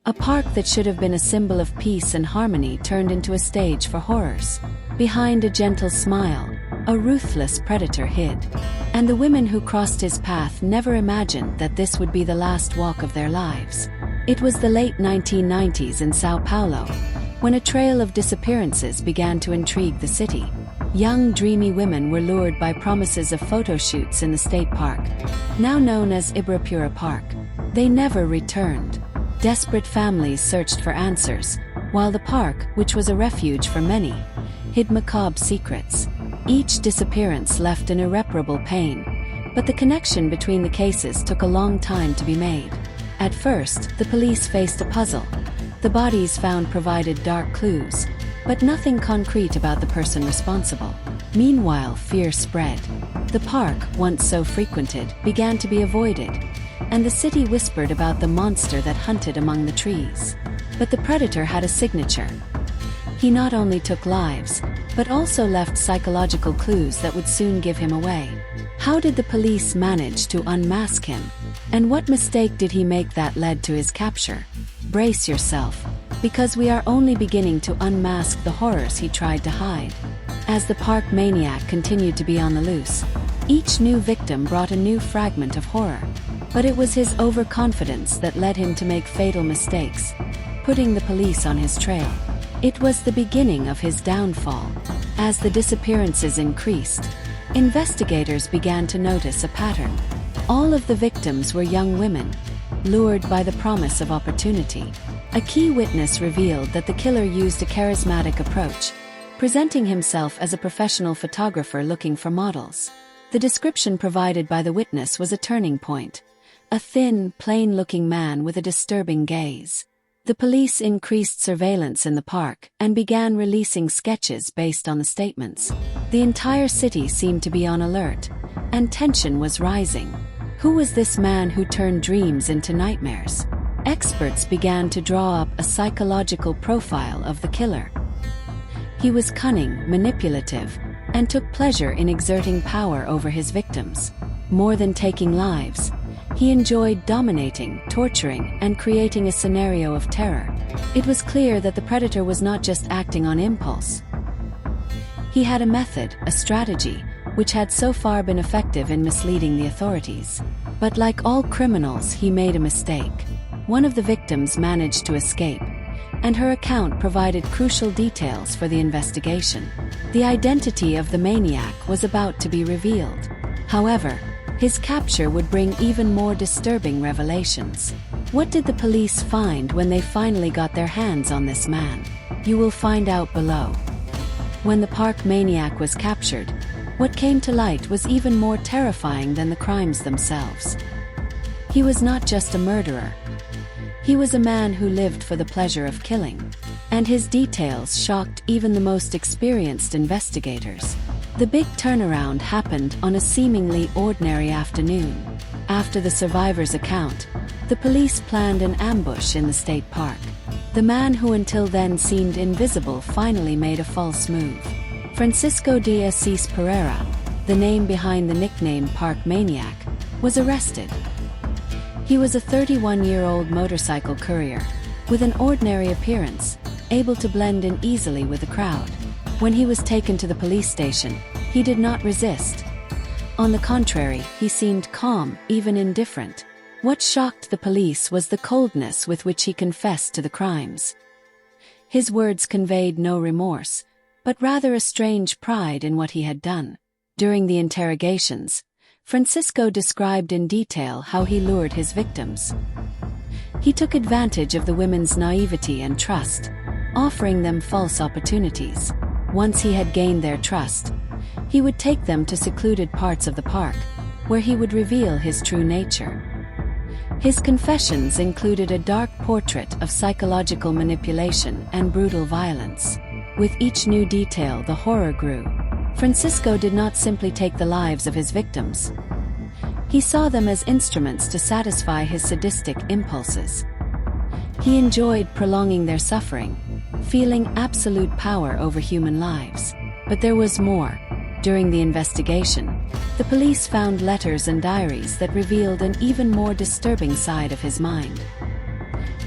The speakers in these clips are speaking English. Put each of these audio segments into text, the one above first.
A park that should have been a symbol of peace and harmony turned into a stage for horrors. Behind a gentle smile, a ruthless predator hid. And the women who crossed his path never imagined that this would be the last walk of their lives. It was the late 1990s in São Paulo, when a trail of disappearances began to intrigue the city. Young, dreamy women were lured by promises of photo shoots in the state park, now known as Ibirapura Park. They never returned. Desperate families searched for answers, while the park, which was a refuge for many, hid macabre secrets. Each disappearance left an irreparable pain, but the connection between the cases took a long time to be made. At first, the police faced a puzzle. The bodies found provided dark clues, but nothing concrete about the person responsible. Meanwhile, fear spread. The park, once so frequented, began to be avoided, and the city whispered about the monster that hunted among the trees. But the predator had a signature. He not only took lives, but also left psychological clues that would soon give him away. How did the police manage to unmask him? And what mistake did he make that led to his capture? Brace yourself, because we are only beginning to unmask the horrors he tried to hide. As the park maniac continued to be on the loose, each new victim brought a new fragment of horror. But it was his overconfidence that led him to make fatal mistakes, putting the police on his trail. It was the beginning of his downfall. As the disappearances increased, investigators began to notice a pattern. All of the victims were young women, lured by the promise of opportunity. A key witness revealed that the killer used a charismatic approach, presenting himself as a professional photographer looking for models. The description provided by the witness was a turning point. A thin, plain-looking man with a disturbing gaze. The police increased surveillance in the park and began releasing sketches based on the statements. The entire city seemed to be on alert, and tension was rising. Who was this man who turned dreams into nightmares? Experts began to draw up a psychological profile of the killer. He was cunning, manipulative, and took pleasure in exerting power over his victims. More than taking lives, he enjoyed dominating, torturing, and creating a scenario of terror. It was clear that the predator was not just acting on impulse. He had a method, a strategy, which had so far been effective in misleading the authorities. But like all criminals, he made a mistake. One of the victims managed to escape, and her account provided crucial details for the investigation. The identity of the maniac was about to be revealed. However, his capture would bring even more disturbing revelations. What did the police find when they finally got their hands on this man? You will find out below. When the park maniac was captured, what came to light was even more terrifying than the crimes themselves. He was not just a murderer. He was a man who lived for the pleasure of killing, and his details shocked even the most experienced investigators. The big turnaround happened on a seemingly ordinary afternoon. After the survivor's account, the police planned an ambush in the state park. The man who until then seemed invisible finally made a false move. Francisco de Assis Pereira, the name behind the nickname Park Maniac, was arrested. He was a 31-year-old motorcycle courier, with an ordinary appearance, able to blend in easily with the crowd. When he was taken to the police station, he did not resist. On the contrary, he seemed calm, even indifferent. What shocked the police was the coldness with which he confessed to the crimes. His words conveyed no remorse, but rather a strange pride in what he had done. During the interrogations, Francisco described in detail how he lured his victims. He took advantage of the women's naivety and trust, offering them false opportunities. Once he had gained their trust, he would take them to secluded parts of the park, where he would reveal his true nature. His confessions included a dark portrait of psychological manipulation and brutal violence. With each new detail, the horror grew. Francisco did not simply take the lives of his victims. He saw them as instruments to satisfy his sadistic impulses. He enjoyed prolonging their suffering, feeling absolute power over human lives. But there was more. During the investigation, the police found letters and diaries that revealed an even more disturbing side of his mind.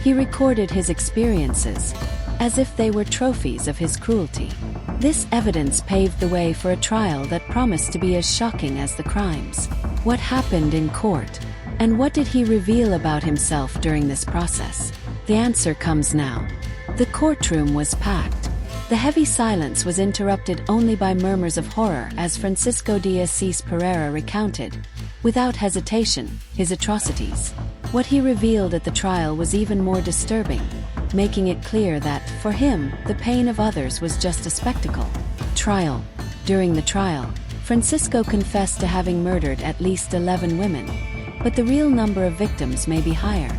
He recorded his experiences, as if they were trophies of his cruelty. This evidence paved the way for a trial that promised to be as shocking as the crimes. What happened in court? And what did he reveal about himself during this process? The answer comes now. The courtroom was packed. The heavy silence was interrupted only by murmurs of horror as Francisco de Assis Pereira recounted, without hesitation, his atrocities. What he revealed at the trial was even more disturbing, making it clear that, for him, the pain of others was just a spectacle. Trial. During the trial, Francisco confessed to having murdered at least 11 women, but the real number of victims may be higher.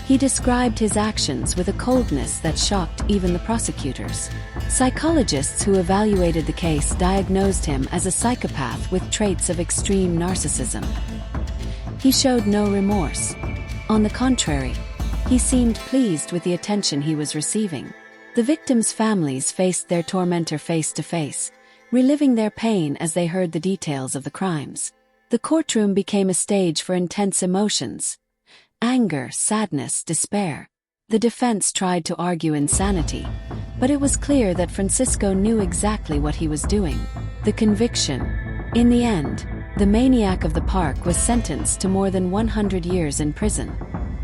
He described his actions with a coldness that shocked even the prosecutors. Psychologists who evaluated the case diagnosed him as a psychopath with traits of extreme narcissism. He showed no remorse. On the contrary, he seemed pleased with the attention he was receiving. The victims' families faced their tormentor face to face, reliving their pain as they heard the details of the crimes. The courtroom became a stage for intense emotions: anger, sadness, despair. The defense tried to argue insanity, but it was clear that Francisco knew exactly what he was doing. The conviction. In the end, the maniac of the park was sentenced to more than 100 years in prison.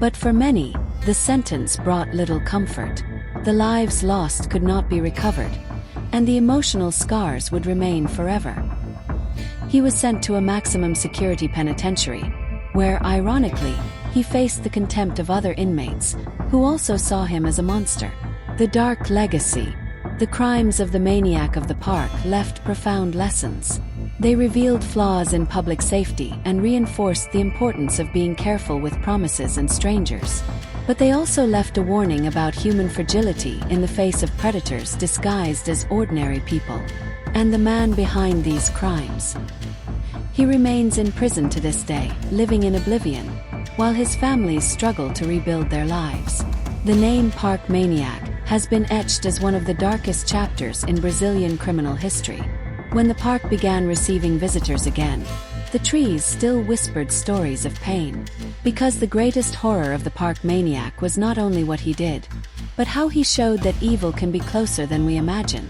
But for many, the sentence brought little comfort. The lives lost could not be recovered, and the emotional scars would remain forever. He was sent to a maximum security penitentiary, where, ironically, he faced the contempt of other inmates, who also saw him as a monster. The dark legacy. The crimes of the maniac of the park left profound lessons. They revealed flaws in public safety and reinforced the importance of being careful with promises and strangers. But they also left a warning about human fragility in the face of predators disguised as ordinary people. And the man behind these crimes. He remains in prison to this day, living in oblivion, while his families struggle to rebuild their lives. The name Park Maniac has been etched as one of the darkest chapters in Brazilian criminal history. When the park began receiving visitors again, the trees still whispered stories of pain. Because the greatest horror of the Park Maniac was not only what he did, but how he showed that evil can be closer than we imagine.